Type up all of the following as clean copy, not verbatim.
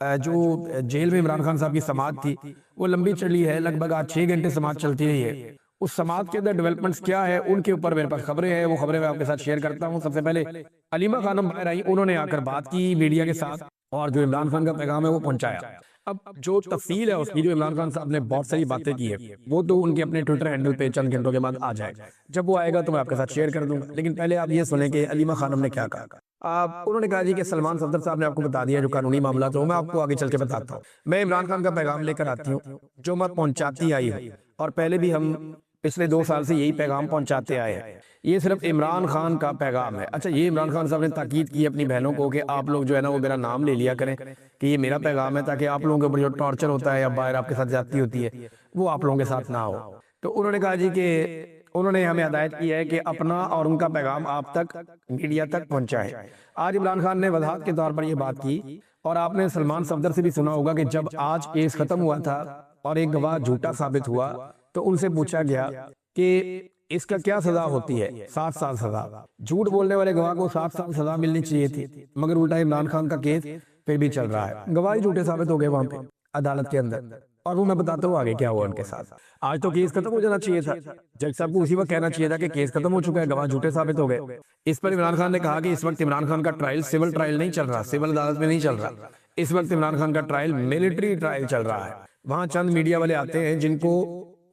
जो जेल में इमरान खान साहब की समाअत थी वो लंबी चली है, लगभग आज 6 घंटे समाअत चलती रही है। उस समाअत के अंदर डेवलपमेंट्स क्या है उनके ऊपर मेरे पास खबरें हैं, वो खबरें मैं आपके साथ शेयर करता हूँ। सबसे पहले अलीमा खानम बाहर आई, उन्होंने आकर बात की मीडिया के साथ और जो इमरान खान का पैगाम है वो पहुंचाया। अब जो तफसील है उसकी, जो इमरान खान साहब ने बहुत सारी बातें की है, वो तो उनके अपने ट्विटर हैंडल पे चंद घंटों के बाद आ जाए। जब वो आएगा तो मैं आपके साथ शेयर कर दूंगा, लेकिन पहले आप ये सुने कि अलीमा खानम ने क्या कहा। आप उन्होंने कहा जी कि सलमान सफदर साहब ने आपको बता दिया जो कानूनी मामला, तो मैं आपको आगे चल के बताता हूँ। मैं इमरान खान का पैगाम लेकर आती हूँ जो मैं पहुंचाती आई हूँ, और पहले भी हम पिछले 2 साल से यही पैगाम पहुंचाते आए हैं। ये सिर्फ इमरान खान का पैगाम है। अच्छा, ये इमरान खान साहब ने ताकीद की अपनी बहनों को कि आप लोग जो है ना वो मेरा नाम ले लिया करें कि ये मेरा पैगाम है, ताकि आप लोगों के ऊपर जो टॉर्चर होता है या बाहर आपके साथ ज्यादती होती है वो आप लोगों के साथ ना हो। तो उन्होंने कहा जी कि उन्होंने हमें हदायत की है कि अपना और उनका पैगाम आप तक, मीडिया तक पहुंचाएं। आज इमरान खान ने वजाहत के तौर पर यह बात की, और आपने सलमान सफदर से भी सुना होगा कि जब आज केस खत्म हुआ था और एक गवाह झूठा साबित हुआ तो उनसे पूछा गया कि इसका क्या सजा होती है। 7 साल सजा। झूठ बोलने वाले गवाह को 7 साल सजा मिलनी चाहिए थी, मगर उल्टा इमरान खान का केस फिर भी चल रहा है। गवाह झूठे साबित हो गए वहां पे अदालत के अंदर, और वो मैं बताता हूँ आगे क्या हुआ उनके साथ। आज तो केस खत्म हो जाना चाहिए था, जज साहब को उसी वक्त कहना चाहिए था कि केस खत्म हो चुका है, गवाह झूठे साबित हो गए। इस पर इमरान खान ने कहा कि इस वक्त इमरान खान का ट्रायल सिविल ट्रायल नहीं चल रहा, सिविल अदालत में नहीं चल रहा। इस वक्त इमरान खान का ट्रायल मिलिट्री ट्रायल चल रहा है। वहां चंद मीडिया वाले आते हैं जिनको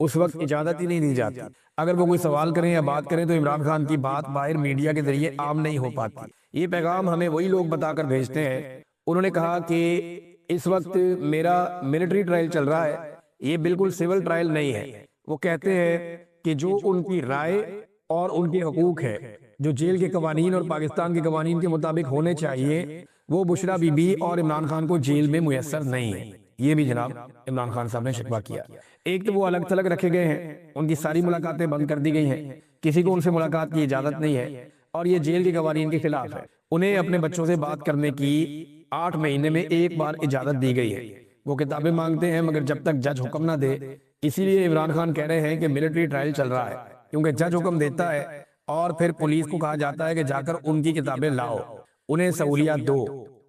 उस वक्त इजाजत ही नहीं दी जाती। अगर वो कोई सवाल करें या बात करें तो इमरान खान की बात बाहर मीडिया के जरिए आम नहीं हो पाती। ये पैगाम हमें वही लोग बताकर भेजते हैं। उन्होंने कहा कि इस वक्त मेरा मिलिट्री ट्रायल चल रहा है, ये बिल्कुल सिविल ट्रायल नहीं है। वो कहते हैं कि जो उनकी राय और उनके हकूक है, जो जेल के कवानीन और पाकिस्तान के कवानीन के मुताबिक होने चाहिए, वो बुशरा बीबी और इमरान खान को जेल में मुयस्सर नहीं है। ये भी जनाब इमरान खान साहब ने शिकवा किया। एक तो वो अलग थलग रखे गए हैं, उनकी सारी मुलाकातें बंद कर दी गई हैं, किसी को उनसे मुलाकात की इजाजत नहीं है, और ये जेल के कवानीन के खिलाफ है। उन्हें अपने बच्चों से बात करने की 8 महीने में एक बार इजाजत दी गई है। वो किताबें मांगते हैं मगर जब तक जज हुक्म ना दे, इसीलिए इमरान खान कह रहे हैं कि मिलिट्री ट्रायल चल रहा है, क्योंकि जज हुक्म देता है और फिर पुलिस को कहा जाता है कि जाकर उनकी किताबें लाओ, उन्हें सहूलियत दो,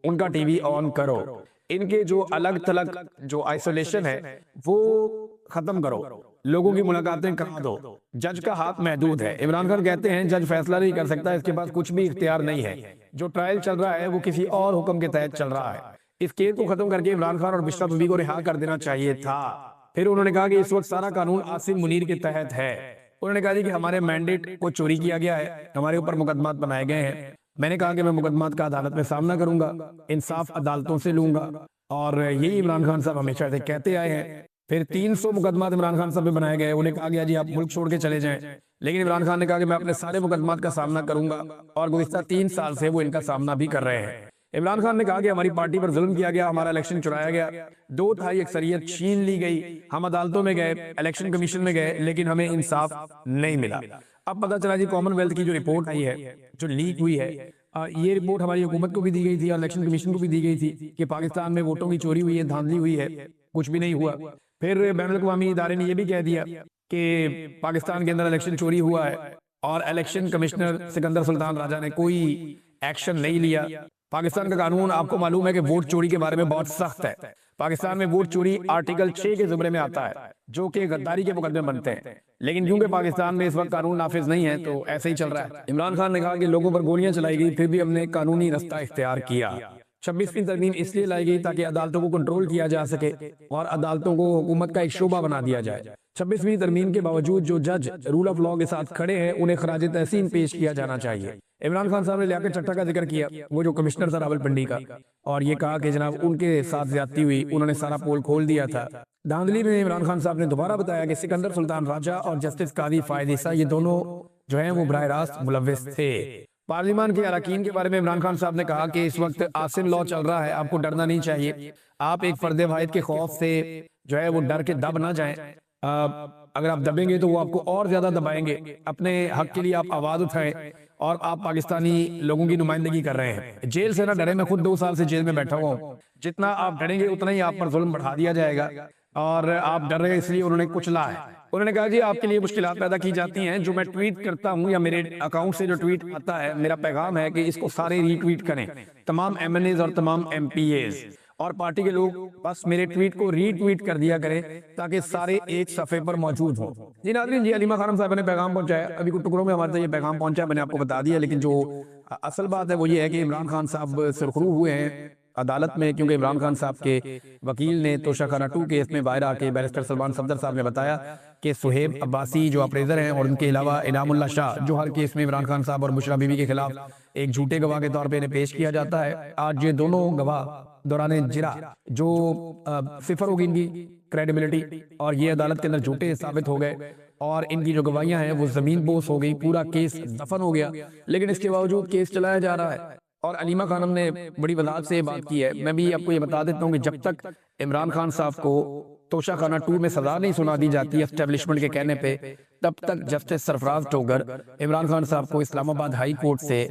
उनका टीवी ऑन करो, इनके जो अलग थलग जो आइसोलेशन है वो खत्म करो, लोगों की मुलाकातें करा दो। जज का हाथ महदूद है। इमरान खान कहते हैं जज फैसला नहीं कर सकता, इसके पास कुछ भी इख्तियार नहीं है। जो ट्रायल चल रहा है वो किसी और हुक्म के तहत चल रहा है। इस केस को खत्म करके इमरान खान और बुशरा बीबी को रिहा कर देना चाहिए था। फिर उन्होंने कहा कि इस वक्त सारा कानून आसिम मुनीर के तहत है। उन्होंने कहा कि हमारे मैंडेट को चोरी किया गया है, हमारे ऊपर मुकदमात बनाए गए हैं। मैंने कहा कि मैं मुकदमात का अदालत में सामना करूंगा, इंसाफ अदालतों से लूंगा, और यही इमरान खान साहब हमेशा से कहते आए हैं। फिर 300 मुकदमात इमरान खान साहब पे बनाए गए। उन्हें कहा गया जी आप मुल्क छोड़ के चले जाएं, लेकिन इमरान खान ने कहा कि मैं अपने सारे मुकदमात का सामना करूंगा, और गुज़िश्ता 3 साल से वो इनका सामना भी कर रहे हैं। इमरान खान ने कहा कि हमारी पार्टी पर जुल्म किया गया, हमारा इलेक्शन चुराया गया, 2/3 अक्सरियत छीन ली गई, हम अदालतों में गए, इलेक्शन कमीशन में गए, लेकिन हमें इंसाफ नहीं मिला। अब पता चला जी कॉमनवेल्थ की जो रिपोर्ट आई है, जो लीक हुई है, ये रिपोर्ट हमारी हुकूमत को भी दी गई थी और इलेक्शन कमीशन को भी दी गई थी कि पाकिस्तान में वोटों की चोरी हुई है, धांधली हुई है, कुछ भी नहीं हुआ। फिर बैनुल-अक़वामी इदारे ने यह भी कह दिया कि पाकिस्तान के अंदर इलेक्शन चोरी हुआ है, और इलेक्शन कमिश्नर सिकंदर सुल्तान राजा ने कोई एक्शन नहीं लिया। पाकिस्तान का कानून आपको मालूम है कि वोट चोरी के बारे में बहुत सख्त है। पाकिस्तान में वोट चोरी आर्टिकल 6 के जुमरे में आता है, जो कि गद्दारी के मुकदमे बनते हैं। लेकिन क्योंकि पाकिस्तान में इस वक्त कानून नाफिज नहीं है तो ऐसे ही चल रहा है। इमरान खान ने कहा कि लोगों पर गोलियां चलाई गई, फिर भी हमने कानूनी रास्ता इख्तियार किया। 26वीं तरमीम इसलिए लाई गई ताकि अदालतों को कंट्रोल किया जा सके और अदालतों को हुकूमत का एक शोबा बना दिया जाए। 26वीं तरमीम के बावजूद जो जज रूल ऑफ लॉ के साथ खड़े हैं उन्हें खराज तहसीन पेश किया जाना चाहिए। इमरान खान साहब ने लियाकत चट्टा का जिक्र किया, वो जो कमिश्नर था रावलपिंडी का, और ये कहा कि जनाब उनके साथ ज्यादती हुई, उन्होंने सारा पोल खोल दिया था। धांधली में इमरान खान साहब ने दोबारा बताया कि सिकंदर सुल्तान राजा और जस्टिस कादी फायद ईसा ये दोनों जो हैं वो बराह रास्त मुलव्विस थे। पार्लियामान के अरकान के बारे में इमरान खान साहब ने कहा कि इस वक्त आसिम लॉ चल रहा है, आपको डरना नहीं चाहिए। आप एक फर्द वाहिद के खौफ से जो है वो डर के दब ना जाएं। अगर आप दबेंगे तो वो आपको और ज्यादा दबाएंगे। अपने हक के लिए आप आवाज उठाएं, और आप पाकिस्तानी लोगों की नुमाइंदगी कर रहे हैं। जेल से ना डरे, मैं खुद 2 साल से जेल में बैठा हुआ हूँ। जितना आप डरेंगे उतना ही आप पर जुल्म बढ़ा दिया जाएगा, और आप डर रहे इसलिए उन्होंने कुचला है। उन्होंने कहा जी आपके लिए मुश्किलात पैदा की जाती हैं, जो मैं ट्वीट करता हूं या मेरे अकाउंट से जो ट्वीट आता है, मेरा पैगाम है कि इसको सारे रीट्वीट करें, तमाम MNAs और तमाम MPAs, और पार्टी के लोग बस मेरे ट्वीट को रीट्वीट कर दिया करें ताकि सारे एक सफ़े पर मौजूद हों। जी नाज़रीन, जी अलीमा खानम साहब ने पैगाम पहुंचाया, अभी कुछ टुकड़ों में हमारे तक ये पैगाम पहुंचा, मैंने आपको बता दिया, लेकिन जो असल बात है वो ये है कि इमरान खान साहब सुरखरू हुए हैं अदालत में, क्योंकि इमरान खान साहब के वकील ने तोशाखाना 2 केस में बाहर आके बैरिस्टर सलमान सफदर साहब ने बताया कि सुहेब अब्बासी जो अप्रेजर हैं और उनके अलावा इनामुल्लाह शाह जो हर केस में इमरान खान साहब और बुशरा बीबी के खिलाफ एक झूठे गवाह के तौर पे इन्हें पेश किया जाता है। आज ये दोनों गवाह दौरान जिरा जो सिफर होगी इनकी क्रेडिबिलिटी और ये अदालत के अंदर झूठे साबित हो गए और इनकी जो गवाहियां हैं वो जमीन बोस हो गई, पूरा केस दफन हो गया। लेकिन इसके बावजूद केस चलाया जा रहा है और अलीमा खानम ने बड़ी वजाहत से बात की है। मैं भी आपको ये बता देता हूँ कि जब तक इमरान खान साहब को तोशाखाना 2 में सजा नहीं सुना दी जाती एस्टेब्लिशमेंट के कहने पे, तब तक जस्टिस सरफराज टोगर इमरान खान साहब को इस्लामाबाद हाई कोर्ट से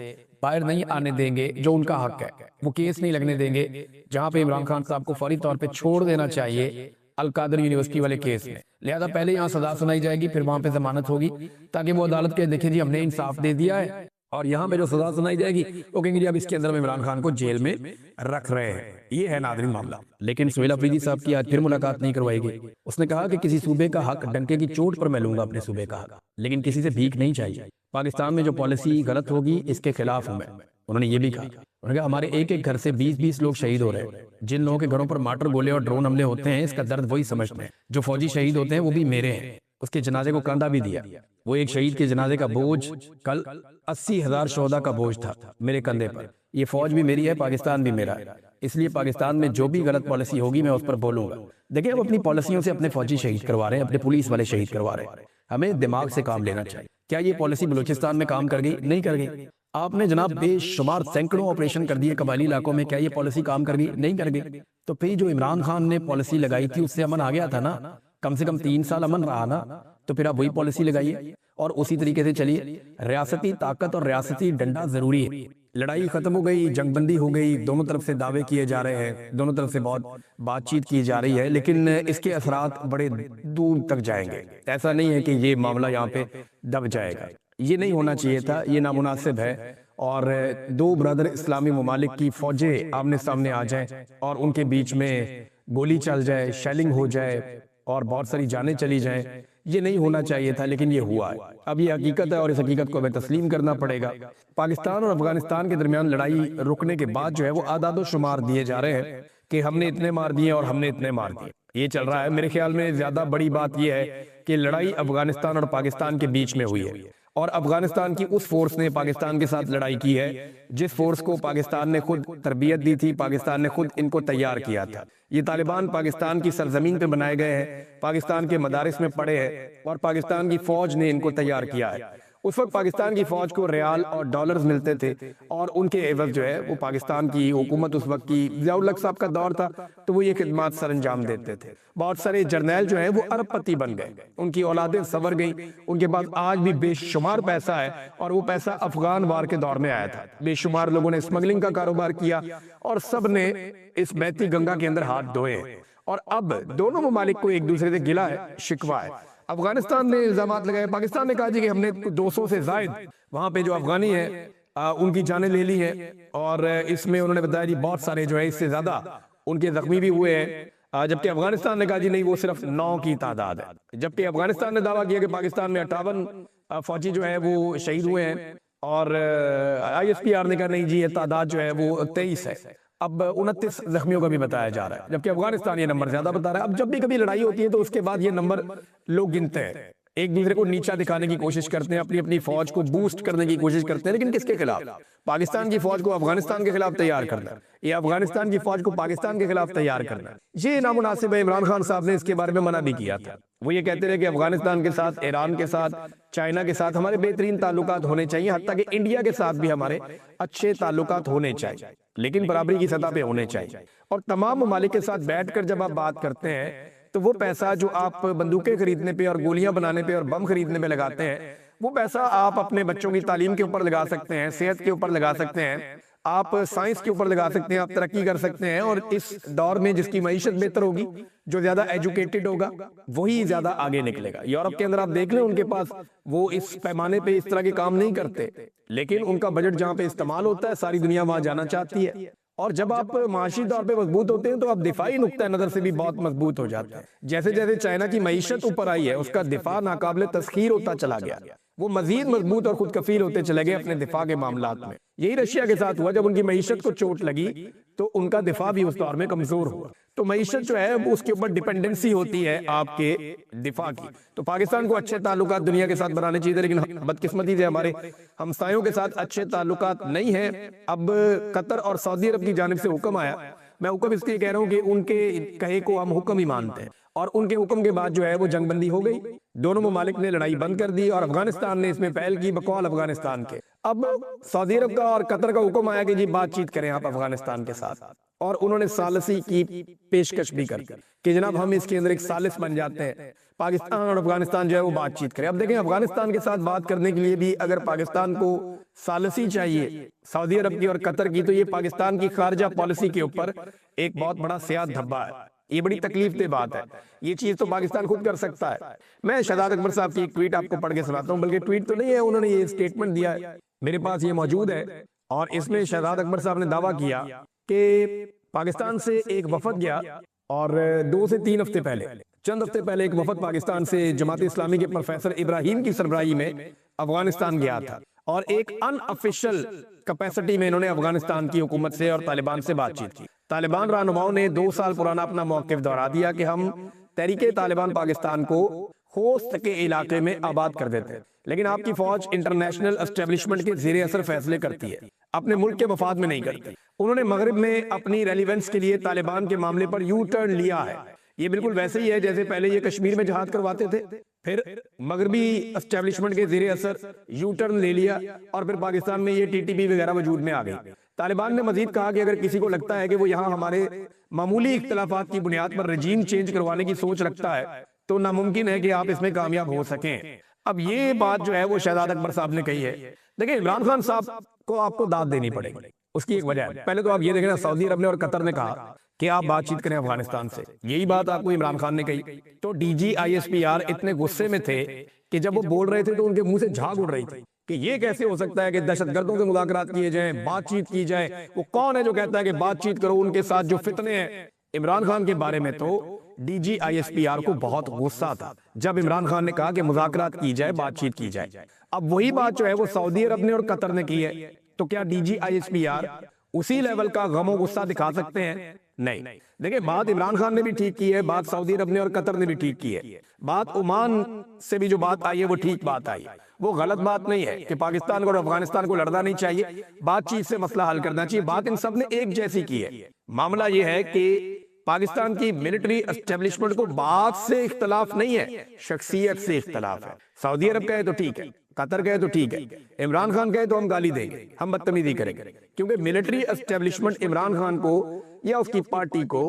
बाहर नहीं आने देंगे, जो उनका हक है। वो केस नहीं लगने देंगे जहां पे इमरान खान साहब को फौरी तौर पे छोड़ देना चाहिए अल कादर यूनिवर्सिटी वाले केस में। लिहाजा पहले यहाँ सजा सुनाई जाएगी, फिर वहां पे जमानत होगी, ताकि वो अदालत के देखें जी हमने इंसाफ दे दिया है, और यहाँ पे जो सजा सुनाई जाएगी वो कहेंगे जी अब इसके अंदर इमरान खान को जेल में रख रहे हैं। ये है नाज़रीन मामला। लेकिन सुहेल अफरीदी साहब की आज फिर मुलाकात नहीं करवाएगी। उसने कहा कि किसी सूबे का हक डंके की चोट पर मैं लूंगा अपने सूबे का हक, लेकिन किसी से भीख नहीं चाहिए। पाकिस्तान में जो पॉलिसी गलत होगी इसके खिलाफ हूं मैं। उन्होंने ये भी कहा, उन्होंने कहा हमारे एक एक घर से 20-20 लोग शहीद हो रहे हैं। जिन लोगों के घरों पर मार्टर गोले और ड्रोन हमले होते हैं इसका दर्द वही समझते हैं। जो फौजी शहीद होते हैं वो भी मेरे हैं। उसके जनाजे को कंधा भी दिया। वो एक शहीद के जनाजे का बोझ कल 80,000 शोहदा का बोझ था मेरे कंधे पर। ये फौज भी मेरी है, पाकिस्तान भी मेरा है, इसलिए पाकिस्तान में जो भी गलत पॉलिसी होगी मैं उस पर बोलूंगा। देखिए अब अपनी पॉलिसियों से अपने फौजी शहीद करवा रहे हैं, अपने पुलिस वाले शहीद करवा रहे हैं। हमें दिमाग से काम लेना चाहिए। क्या ये पॉलिसी बलूचिस्तान में काम कर गई? नहीं कर गई। आपने जनाब बेशुमार सैकड़ों ऑपरेशन कर दिए कबायली इलाकों में, क्या ये पॉलिसी काम कर गई? नहीं कर गई। तो फिर जो इमरान खान ने पॉलिसी लगाई थी उससे अमन आ गया था ना, कम से कम 3 साल अमन रहा ना, तो फिर आप वही पॉलिसी लगाइए और उसी तरीके से चलिए। रियासती ताकत और रियासती डंडा जरूरी है। लड़ाई खत्म हो गई, जंगबंदी हो गई, दोनों तरफ से दावे किए जा रहे हैं, दोनों तरफ से बहुत बातचीत की जा रही है, लेकिन इसके असरात बड़े दूर तक जाएंगे। ऐसा नहीं है कि ये मामला यहाँ पे दब जाएगा। ये नहीं होना चाहिए था, ये नामुनासिब है। और 2 ब्रदर इस्लामी ममालिक की फौजें आमने सामने आ जाएं और उनके बीच में गोली चल जाए, शेलिंग हो जाए और बहुत सारी जानें चली जाएं, ये नहीं होना चाहिए था, लेकिन ये हुआ है। अब ये हकीकत है और इस हकीकत को हमें तस्लीम करना पड़ेगा। पाकिस्तान और अफगानिस्तान के दरमियान लड़ाई रुकने के बाद जो है वो आदादो शुमार दिए जा रहे हैं कि हमने इतने मार दिए और हमने इतने मार दिए। ये चल रहा है। मेरे ख्याल में ज्यादा बड़ी बात यह है कि लड़ाई अफगानिस्तान और पाकिस्तान के बीच में हुई है और अफगानिस्तान की उस फोर्स ने पाकिस्तान के साथ लड़ाई की है जिस फोर्स को पाकिस्तान ने खुद तरबियत दी थी, पाकिस्तान ने खुद इनको तैयार किया था। ये तालिबान पाकिस्तान की सरजमीन पे बनाए गए हैं, पाकिस्तान के मदारिस में पढ़े हैं और पाकिस्तान की फौज ने इनको तैयार किया है। उस वक्त पाकिस्तान की फौज को रियाल और डॉलर्स मिलते थे और उनके एवज जो है वो पाकिस्तान की हुकूमत उस वक्त की ज़ियाउल हक साहब का दौर था तो वो ये खिदमात सर अंजाम देते थे। बहुत सारे जर्नैल जो है वो अरबपति बन गए, उनकी औलादें संवर गई, उनके पास आज भी बेशुमार पैसा है और वो पैसा अफगान वार के दौर में आया था। बेशुमार लोगों ने स्मगलिंग का कारोबार किया और सब ने इस बहती गंगा के अंदर हाथ धोए और अब दोनों ममालिक को एक दूसरे से गिला है, शिकवा है। अफगानिस्तान ने इल्जाम लगाए, पाकिस्तान ने कहा जी कि हमने 200 से जायद वहां पे जो अफगानी है उनकी जानें ले ली है और इसमें उन्होंने बताया जी बहुत सारे जो है इससे ज्यादा उनके जख्मी भी हुए हैं, जबकि अफगानिस्तान ने कहा जी नहीं वो सिर्फ 9 की तादाद है। जबकि अफगानिस्तान ने दावा किया कि पाकिस्तान में 58 फौजी जो है वो शहीद हुए हैं और ISPR ने कहा नहीं जी ये तादाद जो है वो 23 है। अब 29 जख्मियों का भी बताया जा रहा है, जबकि अफगानिस्तान ये नंबर ज्यादा बता रहा है। अब जब भी कभी लड़ाई होती है तो उसके बाद ये नंबर लोग गिनते हैं, एक दूसरे को नीचा दिखाने की कोशिश करते हैं, अपनी अपनी फौज को बूस्ट करने की कोशिश करते हैं, लेकिन किसके खिलाफ? पाकिस्तान की फौज को अफगानिस्तान के खिलाफ तैयार करना या अफगानिस्तान की फौज को पाकिस्तान के खिलाफ तैयार करना, ये नामुनासिब है। इमरान खान साहब ने इसके बारे में मना भी किया था। वो ये कहते रहे कि अफगानिस्तान के साथ, ईरान के साथ, चाइना के साथ हमारे बेहतरीन ताल्लुकात होने चाहिए, हत्ता कि इंडिया के साथ भी हमारे अच्छे ताल्लुकात होने चाहिए, लेकिन बराबरी की सतह पे होने चाहिए। और तमाम ममालिक के साथ बैठकर जब आप बात करते हैं तो वो पैसा जो आप बंदूकें खरीदने पे और गोलियां बनाने पे और बम खरीदने पे लगाते हैं, वो पैसा आप अपने बच्चों की तालीम के ऊपर लगा सकते हैं, सेहत के ऊपर लगा सकते हैं, आप साइंस के ऊपर लगा सकते हैं, आप तरक्की कर सकते हैं। और इस दौर में जिसकी मईशत बेहतर होगी, जो ज्यादा एजुकेटेड होगा, वही ज्यादा आगे निकलेगा। यूरोप के अंदर आप देख लें, उनके पास वो इस पैमाने पे इस तरह के काम नहीं करते, लेकिन उनका बजट जहां पे इस्तेमाल होता है सारी दुनिया वहां जाना चाहती है और जब आप माशी तौर पे मजबूत होते हैं तो आप दिफाई नुक्ता नजर से भी बहुत मजबूत हो जाते हैं। जैसे जैसे चाइना की मईशत ऊपर आई है, उसका दिफा नाकाबिले तस्खीर होता चला गया, वो मजीद मजबूत और खुद कफील होते चले गए अपने दिफा के मामलात में। यही रशिया के साथ हुआ, जब उनकी मईशत को चोट लगी तो उनका दिफा भी उस दौर में कमजोर हुआ। तो मईशत जो है वो उसके ऊपर डिपेंडेंसी होती है आपके दिफा की। तो पाकिस्तान को अच्छे ताल्लुकात दुनिया के साथ बनाने चाहिए, लेकिन बदकिस्मती से हमारे हमसायों के साथ अच्छे ताल्लुकात नहीं है। अब कतर और सऊदी अरब की जानिब से हुक्म आया, मैं हुक्म इसलिए कह रहा हूँ कि उनके कहे को हम हुक्म ही मानते हैं, और उनके हुक्म के बाद जो है वो जंगबंदी हो गई, दोनों ममालिक ने लड़ाई बंद कर दी और अफगानिस्तान ने इसमें पहल की बकौल अफगानिस्तान के। अब सऊदी अरब का और कतर का हुक्म आया कि जी बातचीत करें आप अफगानिस्तान के साथ, और उन्होंने सालसी की पेशकश भी कर कि जनाब हम इसके अंदर एक सालिस बन जाते हैं, पाकिस्तान और अफगानिस्तान जो है वो बातचीत करें। अब देखें, अफगानिस्तान के साथ बात करने के लिए भी अगर पाकिस्तान को सालसी चाहिए सऊदी अरब की और कतर की, तो ये पाकिस्तान की खारजा पॉलिसी के ऊपर एक बहुत बड़ा सियाह धब्बा है। ये बड़ी तकलीफ दे बात है, ये चीज तो पाकिस्तान खुद कर सकता है। मैं शहजाद अकबर साहब की एक ट्वीट आपको पढ़ के सुनाता हूँ, बल्कि ट्वीट तो नहीं है, उन्होंने ये स्टेटमेंट दिया है, मेरे पास ये मौजूद है, और इसमें शहजाद अकबर साहब ने दावा किया कि पाकिस्तान से एक वफद गया, और 2 से 3 हफ्ते पहले, चंद हफ्ते पहले एक वफद पाकिस्तान से जमात इस्लामी के प्रोफेसर इब्राहिम की सरबराही में अफगानिस्तान गया था, और एक अनऑफिशियल कैपेसिटी में इन्होंने अफगानिस्तान की हुकूमत से और तालिबान से बातचीत की। तालिबान रहनुमाओं ने 2 साल पुराना अपना मौक़िफ़ दोहरा दिया कि हम तहरीके तालिबान पाकिस्तान को होस्ट के इलाके में आबाद कर देते हैं, लेकिन आपकी फौज इंटरनेशनल एस्टेब्लिशमेंट के ज़ेरे असर फैसले करती है, अपने मुल्क के मफाद में नहीं करती। उन्होंने मगरिब में अपनी रेलिवेंस के लिए तालिबान के मामले पर यू टर्न लिया है। ये बिल्कुल वैसे ही है जैसे पहले ये कश्मीर में जहाद करवाते थे, फिर मगरबी एस्टेब्लिशमेंट के ज़ेरे असर यू टर्न ले लिया, और फिर पाकिस्तान में ये टीटीपी वगैरह वजूद में आ गई। तालिबान ने मजीद कहा कि अगर किसी को लगता है कि वो यहाँ हमारे मामूली इख्तलाफात की बुनियाद पर रजीम चेंज करवाने की सोच रखता है, तो नामुमकिन है कि आप इसमें कामयाब हो सकें। अब ये बात जो है वो शहजाद अकबर साहब ने कही है। देखिए, इमरान खान साहब को आपको दाद देनी पड़ेगी, उसकी एक वजह है। पहले तो आप ये देखें, सऊदी अरब ने और कतर ने कहा कि आप बातचीत करें अफगानिस्तान से, यही बात आपको इमरान खान ने कही। तो DGISPR इतने गुस्से में थे कि जब वो बोल रहे थे तो उनके मुंह से झाग उड़ रही थी कि ये कैसे हो सकता है कि दहशतगर्दों से मुलाकात किए जाएं, बातचीत की जाए। वो कौन है जो कहता है कि बातचीत करो, उनके साथ जो फितने हैं इमरान खान के बारे में। तो DGISPR को बहुत गुस्सा था जब इमरान खान ने कहा कि मुज़ाकरात की जाए, बातचीत की जाए। अब वही बात जो है वो सऊदी अरब ने और कतर ने की है, तो क्या DGISPR उसी लेवल का गमो गुस्सा दिखा सकते हैं? नहीं। देखिए, बात इमरान खान ने भी ठीक की है, बात सऊदी अरब ने और कतर ने भी ठीक की है, बात ओमान से भी जो बात आई है वो ठीक बात आई। वो गलत बात नहीं है कि पाकिस्तान को और अफगानिस्तान को लड़ना नहीं चाहिए, बातचीत से मसला हल करना चाहिए। बात इन सब ने एक जैसी की है। मामला ये है कि पाकिस्तान की मिलिट्री एस्टेब्लिशमेंट को बात से इख्तलाफ नहीं है, शख्सियत से इख्तलाफ है। सऊदी अरब कहे तो ठीक है, कतर कहे तो ठीक है, इमरान खान कहे तो हम गाली देंगे, हम बदतमीजी करेंगे, क्योंकि मिलिट्री एस्टेब्लिशमेंट इमरान खान को या उसकी पार्टी को